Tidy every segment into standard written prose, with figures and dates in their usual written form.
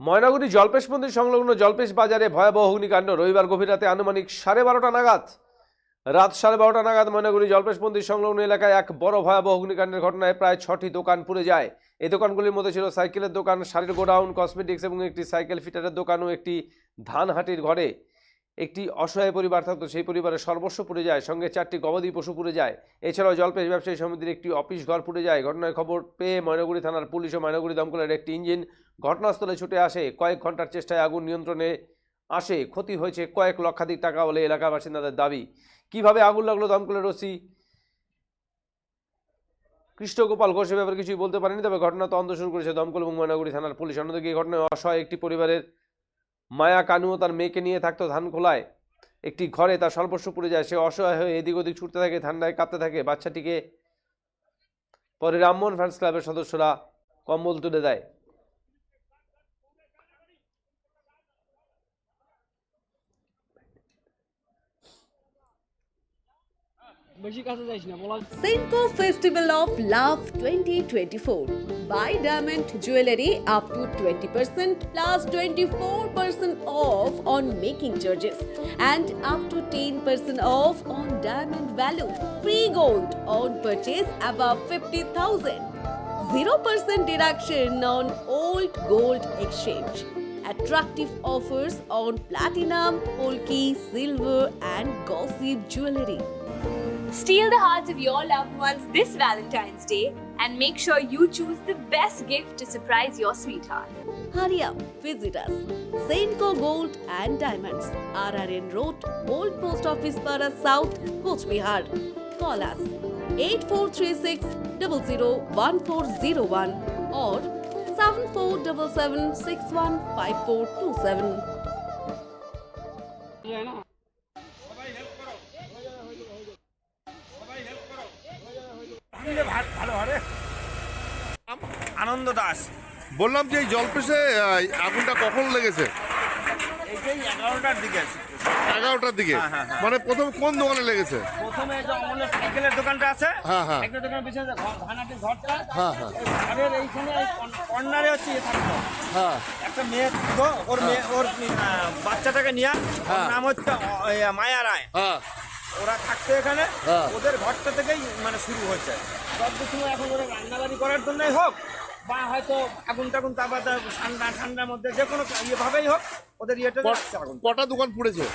ময়নাগুড়ি জল্পেশ মন্দির সংলগ্ন জল্পেশ বাজারে ভয়াবহ অগ্নিকাণ্ড। রবিবার গভীর রাতে আনুমানিক 12:30 নাগাদ রাত 12:30 নাগাদ ময়নাগুড়ি জল্পেশ মন্দির সংলগ্ন এলাকায় এক বড় ভয়াবহ অগ্নিকাণ্ডের ঘটনায় প্রায় 6টি দোকান পুড়ে যায়। এই দোকানগুলির মধ্যে ছিল সাইকেলের দোকান, শাড়ির গোডাউন, কসমেটিক্স এবং একটি সাইকেল ফিটারের দোকান ও একটি ধানহাটির ঘরে একটি অসহায় পরিবার থাকতো। সেই পরিবারের সর্বস্ব পুড়ে যায়, সঙ্গে 4টি গবাদি পশু পুড়ে যায়। এছাড়াও জল্পেশ ব্যবসায়ী সমিতির একটি অফিস ঘর পুড়ে যায়। ঘটনার খবর পেয়ে ময়নাগুড়ি থানার পুলিশ ও ময়নাগুড়ি দমকলের একটি ইঞ্জিন ঘটনাস্থলে ছুটে আসে। কয়েক ঘন্টার চেষ্টায় আগুন নিয়ন্ত্রণে আসে। ক্ষতি হয়েছে কয়েক লক্ষাধিক টাকা বলে এলাকার বাসিন্দাদের দাবি। কিভাবে আগুন লাগলো দমকলের ওসি কৃষ্ণগোপাল ঘোষ এ ব্যাপারে কিছুই বলতে পারেনি, তবে ঘটনা তদন্ত শুরু করেছে দমকল এবং ময়নাগুড়ি থানার পুলিশ। অন্যদিকে এই ঘটনায় অসহায় একটি পরিবারের মায়া কানু ও তার মেয়েকে নিয়ে থাকতো ধানখোলায় একটি ঘরে, তার সর্বস্ব পুড়ে যায়। সে অসহায় হয়ে এদিক ওদিক ছুটতে থাকে, ঠান্ডায় কাঁপতে থাকে। বাচ্চাটিকে পরে রামমোহন ফ্যান্স ক্লাবের সদস্যরা কম্বল তুলে দেয়। Senco Festival of Love 2024. Buy diamond jewelry up to 20% plus 24% off on making charges and up to 10% off on diamond value. Free gold on purchase above 50,000. 0% deduction on old gold exchange. Attractive offers on platinum, polki, silver and gossip jewelry. Steal the hearts of your loved ones this Valentine's Day and make sure you choose the best gift to surprise your sweetheart. Hurry up, visit us. Senco Gold and Diamonds, RRN Road, Old Post Office Para South, Coach Bihar. Call us 8436 001401 or 7477 615427. আনন্দ দাস। বললাম যে এই জলপেশে আগুনটা কখন লেগেছে? এইটাই 11টার দিকে। 11টার দিকে? হ্যাঁ। মানে প্রথম কোন দোকানে লেগেছে? প্রথমে যে অমলের সাইকেলের দোকানটা আছে, হ্যাঁ। একটা দোকানের পিছনে ভানাটির ঘরটা, হ্যাঁ। এই ঘরের এইখানে কর্নারে হচ্ছে থাকতো হ্যাঁ। একটা মেয়ে থাকতো, ওর মেয়ে ওর বাচ্চাটাকে নিয়ে, ওর নাম হচ্ছে মায়া রায়। হ্যাঁ। ওরা থাকতো এখানে, ওদের ঘরটা থেকেই মানে শুরু হচ্ছে। সব সময় এখন ওরা রান্নাবাড়ি করার জন্যই হোক বা হয়তো আগুন টাগুন তারপর ঠান্ডার মধ্যে যে কোনো ইয়েভাবেই হোক ওদের ইয়েটা লাগছে আগুন। কটা দোকান পুড়েছে?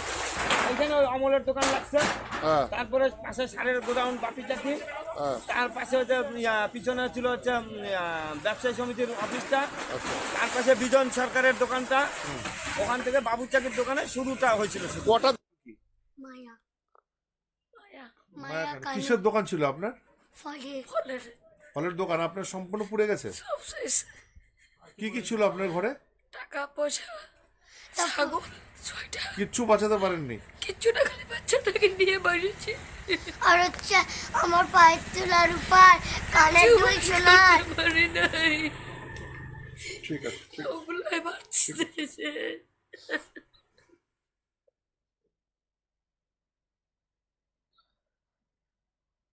এখানে ওই অমলের দোকান লাগছে, তারপরে পাশে সারের গোডাউন বাপি চাকরি, তার পাশে হচ্ছে পিছনে ছিল হচ্ছে ব্যবসায়ী সমিতির অফিসটা, তার পাশে বিজন সরকারের দোকানটা, ওখান থেকে বাবু চাকরির দোকানে শুরুটা হয়েছিল। কটা কিসের দোকান ছিল আপনার? ফলের দোকান। আপনার সম্পূর্ণ পুড়ে গেছে? কি কি ছিল আপনার ঘরে? টাকা পয়সা, ছাগল, ছয়টা। কিচ্ছু বাঁচাতে পারেননি? কিচ্ছু না, খালি বাচ্চাটাকে নিয়ে বাড়িছি। আর হচ্ছে আমার পায়ের তোলার উপর কানের দুল সোনার। ঠিক আছে। ওগুলাই বাঁচতেছে।